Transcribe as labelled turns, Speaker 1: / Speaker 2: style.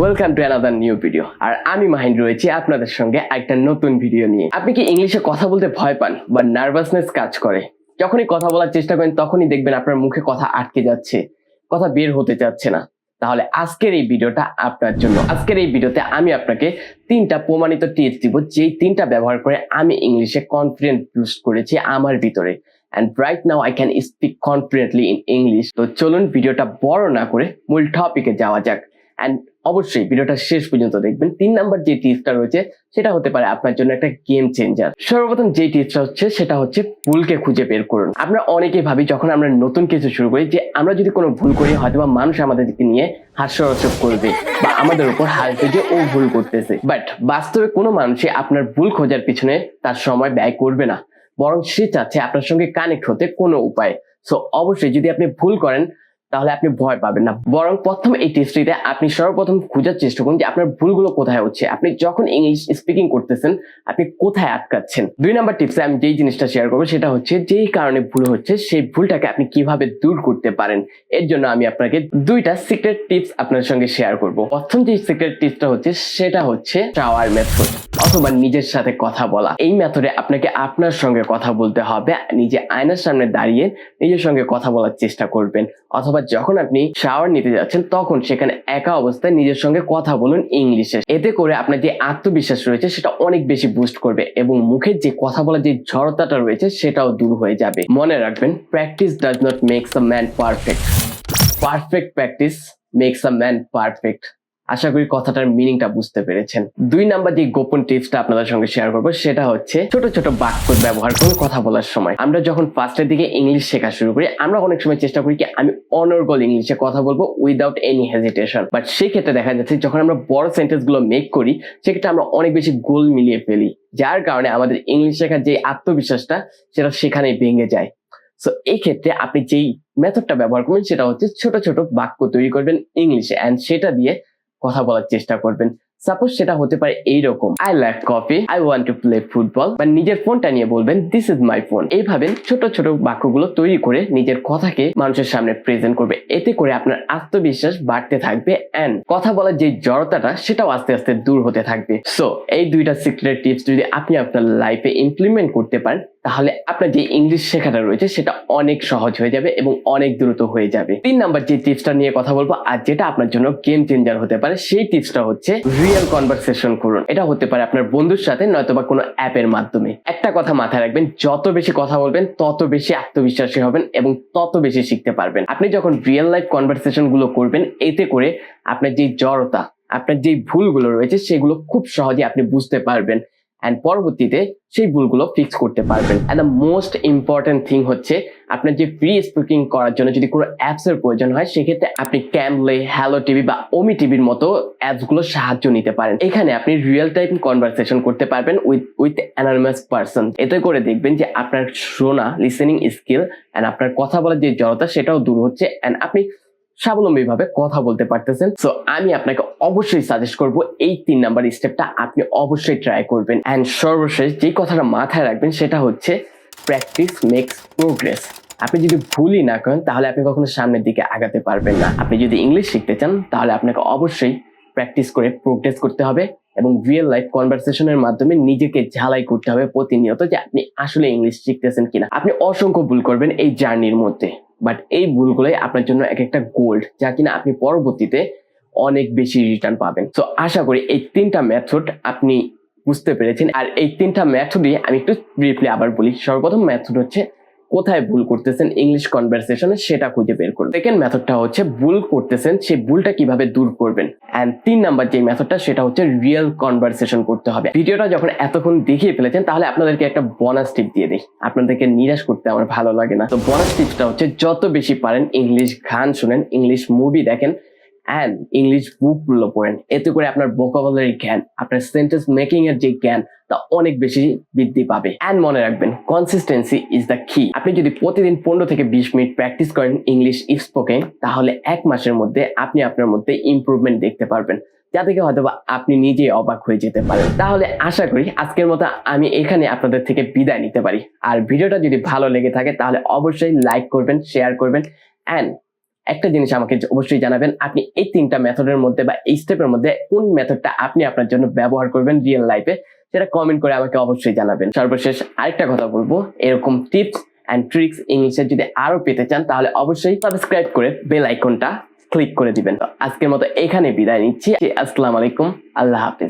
Speaker 1: Welcome to another new video. আর আমি মাহিন রয়েছি আপনাদের সঙ্গে একটা নতুন ভিডিও নিয়ে। আপনি কি ইংলিশে কথা বলতে ভয় পান বা নার্ভাসনেস কাজ করে? যখনই কথা বলার চেষ্টা করেন তখনই দেখবেন আপনার মুখে কথা আটকে যাচ্ছে, কথা বের হতে চাচ্ছে না। তাহলে আজকের এই ভিডিওটা আপনার জন্য। আজকের এই ভিডিওতে আমি আপনাকে 3টা প্রমাণিত টিপস দিব, যেই 3টা ব্যবহার করে আমি ইংলিশে কনফিডেন্স বুস্ট করেছি আমার ভিতরে। And right now I can speak confidently in English. তো চলুন ভিডিওটা বড় না করে মূল টপিকে যাওয়া যাক। And অবশ্যই ভিডিওটা শেষ পর্যন্ত দেখবেন। 3 নাম্বার যে টিপসটা রয়েছে সেটা হতে পারে আপনার জন্য একটা গেম চেঞ্জার। সর্বপ্রথম যে টিপসটা হচ্ছে সেটা হচ্ছে ভুলকে খুঁজে বের করুন। আমরা অনেকেই ভাবি যখন আমরা নতুন কিছু শুরু করি যে আমরা যদি কোনো ভুল করি হয়তো বা মানুষ আমাদেরকে নিয়ে হাস্যরসক করবে বা আমাদের উপর হাসবে যে ও ভুল করতেছে। বাট বাস্তবে কোনো মানুষই আপনার ভুল খোঁজার পিছনে তার সময় ব্যয় করবে না, বরং সে চাচ্ছে আপনার সঙ্গে কানেক্ট হতে কোনো উপায়। সো অবশ্যই যদি আপনি ভুল করেন তাহলে আপনি ভয় পাবেন না, বরং প্রথম এই টেস্টটিতে আপনি সর্বপ্রথম খোঁজার চেষ্টা করুন যে আপনার ভুলগুলো কোথায় হচ্ছে। আপনি যখন ইংলিশ স্পিকিং করতেছেন আপনি কোথায় আটকাচ্ছেন। 2 নাম্বার টিপসে আমি যেই জিনিসটা শেয়ার করবো সেটা হচ্ছে যেই কারণে ভুল হচ্ছে সেই ভুলটাকে আপনি কিভাবে দূর করতে পারেন। এর জন্য আমি আপনাকে 2টা সিক্রেট টিপস আপনার সঙ্গে শেয়ার করব। প্রথম যে সিক্রেট টিপসটা হচ্ছে সেটা হচ্ছে শাওয়ার মেথড অথবা নিজের সাথে কথা বলা। এই মেথডে আপনাকে আপনার সঙ্গে কথা বলতে হবে। নিজে আয়নার সামনে দাঁড়িয়ে নিজের সঙ্গে কথা বলার চেষ্টা করবেন, অথবা যখন আপনি শাওয়ার নিতে যাচ্ছেন তখন সেখানে একা অবস্থায় নিজের সঙ্গে কথা বলুন ইংলিশে। এতে করে আপনার যে আত্মবিশ্বাস রয়েছে সেটা অনেক বেশি বুস্ট করবে এবং মুখের যে কথা বলার যে জড়তাটা রয়েছে সেটাও দূর হয়ে যাবে। মনে রাখবেন, practice does not makes a man perfect, perfect practice makes a man perfect. আশা করি কথাটার মিনিংটা বুঝতে পেরেছেন। 2 নাম্বার যে গোপন টিপসটা আপনাদের সঙ্গে শেয়ার করবো সেটা হচ্ছে ছোট ছোট বাক্য ব্যবহার করুন কথা বলার সময়। আমরা যখন ফার্স্টের দিকে ইংলিশ শেখা শুরু করি আমরা অনেক সময় চেষ্টা করি কি আমি অনর্গল ইংলিশে কথা বলবো উইদাউট এনি হেজিটেশন। বাট সেই ক্ষেত্রে দেখা যাচ্ছে যখন আমরা বড় সেন্টেন্স গুলো মেক করি সেক্ষেত্রে আমরা অনেক বেশি গোল মিলিয়ে ফেলি, যার কারণে আমাদের ইংলিশ শেখার যে আত্মবিশ্বাসটা সেটা সেখানেই ভেঙে যায়। সো এই ক্ষেত্রে আপনি যেই মেথডটা ব্যবহার করবেন সেটা হচ্ছে ছোট ছোট বাক্য তৈরি করবেন ইংলিশে এন্ড সেটা দিয়ে কথা বলার চেষ্টা করবেন। সাপোজ সেটা হতে পারে এইরকম, I like coffee, I want to play football. বা নিজের ফোনটা নিয়ে বলবেন দিস ইজ মাই ফোন। এইভাবে ছোট ছোট বাক্যগুলো তৈরি করে নিজের কথাকে মানুষের সামনে প্রেজেন্ট করবে। এতে করে আপনার আত্মবিশ্বাস বাড়তে থাকবে এন্ড কথা বলার যে জড়তাটা সেটাও আস্তে আস্তে দূর হতে থাকবে। সো এই 2টা সিক্রেট টিপস যদি আপনি আপনার লাইফে ইমপ্লিমেন্ট করতে পারেন তাহলে আপনার যে ইংলিশ শেখাটা রয়েছে সেটা অনেক সহজ হয়ে যাবে এবং অনেক দ্রুত হয়ে যাবে। 3 নাম্বার যে টিপসটা নিয়ে কথা বলবো আর যেটা আপনার জন্য গেম চেঞ্জার হতে পারে সেই টিপসটা হচ্ছে রিয়েল কনভারসেশন করুন। এটা হতে পারে আপনার বন্ধুর সাথে নয়তোবা কোনো অ্যাপের মাধ্যমে। একটা কথা মাথায় রাখবেন, যত বেশি কথা বলবেন তত বেশি আত্মবিশ্বাসী হবেন এবং তত বেশি শিখতে পারবেন। আপনি যখন রিয়েল লাইফ কনভারসেশন গুলো করবেন এতে করে আপনার যে জড়তা, আপনার যে ভুলগুলো রয়েছে সেগুলো খুব সহজে আপনি বুঝতে পারবেন এন্ড পরবর্তীতে সেই ভুলগুলো ফিক্স করতে পারবেন। And the most important thing হচ্ছে আপনার যে ফ্রি স্পিকিং করার জন্য যদি কোনো অ্যাপস এর প্রয়োজন হয় সেক্ষেত্রে আপনি ক্যামলে, হ্যালো টিভি বা ওমি টিভির মতো অ্যাপস গুলো সাহায্য নিতে পারেন। এখানে আপনি রিয়েল টাইম কনভারসেশন করতে পারবেন উইথ অ্যানোনিমাস পারসন। এতে করে দেখবেন যে আপনার শোনা, লিসেনিং স্কিল এন্ড আপনার কথা বলার যে জড়তা সেটাও দূর হচ্ছে এন্ড আপনি স্বাবলম্বী ভাবে কথা বলতে পারতেছেন। সো আমি আপনাকে অবশ্যই সাজেস্ট করব এই 3 নাম্বার স্টেপটা আপনি অবশ্যই ট্রাই করবেন। এন্ড সর্বশেষ যে কথাটা মাথায় রাখবেন সেটা হচ্ছে প্র্যাকটিস মেক্স প্রোগ্রেস। আপনি যদি ভুলই না করেন তাহলে আপনি কখনো সামনের দিকে আগাতে পারবেন না। আপনি যদি ইংলিশ শিখতে চান তাহলে আপনাকে অবশ্যই প্র্যাকটিস করে প্রোগ্রেস করতে হবে এবং রিয়েল লাইফ কনভারসেশনের মাধ্যমে নিজেকে ঝালাই করতে হবে প্রতিনিয়ত যে আপনি আসলে ইংলিশ শিখতেছেন কিনা। আপনি অসংখ্য ভুল করবেন এই জার্নির মধ্যে, বাট এই ভুলগুলোই আপনার জন্য এক একটা গোল্ড, যা কিনা আপনি পরবর্তীতে অনেক বেশি রিটার্ন পাবেন। তো আশা করি এই 3টা মেথড আপনি বুঝতে পেরেছেন। আর এই 3টা মেথডই আমি একটু ব্রিফলি আবার বলি। সর্বপ্রথম মেথড হচ্ছে কোথায় ভুল করতেছেন ইংলিশ কনভারসেশনে সেটা খুঁজে বের করুন। সেকেন্ড মেথডটা হচ্ছে ভুল করতেছেন সেই ভুলটা কিভাবে দূর করবেন। এন্ড 3 নাম্বার যে মেথডটা সেটা হচ্ছে রিয়েল কনভারসেশন করতে হবে। ভিডিওটা যখন এতক্ষণ দেখিয়ে ফেলেছেন তাহলে আপনাদেরকে একটা বোনাস টিপ দিয়ে দিই। আপনাদেরকে নিরাশ করতে আমার ভালো লাগে না। তো বোনাস টিপসটা হচ্ছে যত বেশি পারেন ইংলিশ গান শুনেন, ইংলিশ মুভি দেখেন এন্ড ইংলিশ বুক গুলো পড়েন। এতে করে আপনার ভোকাবুলারি জ্ঞান, আপনার সেন্টেন্স মেকিং এর যে জ্ঞান তা অনেক বেশি বৃদ্ধি পাবে। এন্ড মনে রাখবেন, কনসিস্টেন্সি ইজ দ্য কি। আপনি যদি প্রতিদিন 15 থেকে 20 মিনিট প্র্যাকটিস করেন ইংলিশ স্পোকেন তাহলে 1 মাসের মধ্যে আপনি আপনার মধ্যে ইমপ্রুভমেন্ট দেখতে পারবেন, যা থেকে হয়তো আপনি নিজেই অবাক হয়ে যেতে পারেন। তাহলে আশা করি আজকের মতো আমি এখানে আপনাদের থেকে বিদায় নিতে পারি। আর ভিডিওটা যদি ভালো লেগে থাকে তাহলে অবশ্যই লাইক করবেন, শেয়ার করবেন এন্ড একটা জিনিস আমাকে অবশ্যই জানাবেন, আপনি এই 3টা মেথডের মধ্যে বা এই স্টেপের মধ্যে কোন মেথডটা আপনি আপনার জন্য ব্যবহার করবেন রিয়েল লাইফে, সেটা কমেন্ট করে আমাকে অবশ্যই জানাবেন। সর্বশেষ আরেকটা কথা বলবো, এরকম টিপস অ্যান্ড ট্রিক্স ইংলিশে যদি আরো পেতে চান তাহলে অবশ্যই সাবস্ক্রাইব করে বেল আইকনটা ক্লিক করে দিবেন। তো আজকের মতো এখানে বিদায় নিচ্ছি। আসসালামু আলাইকুম, আল্লাহ হাফিজ।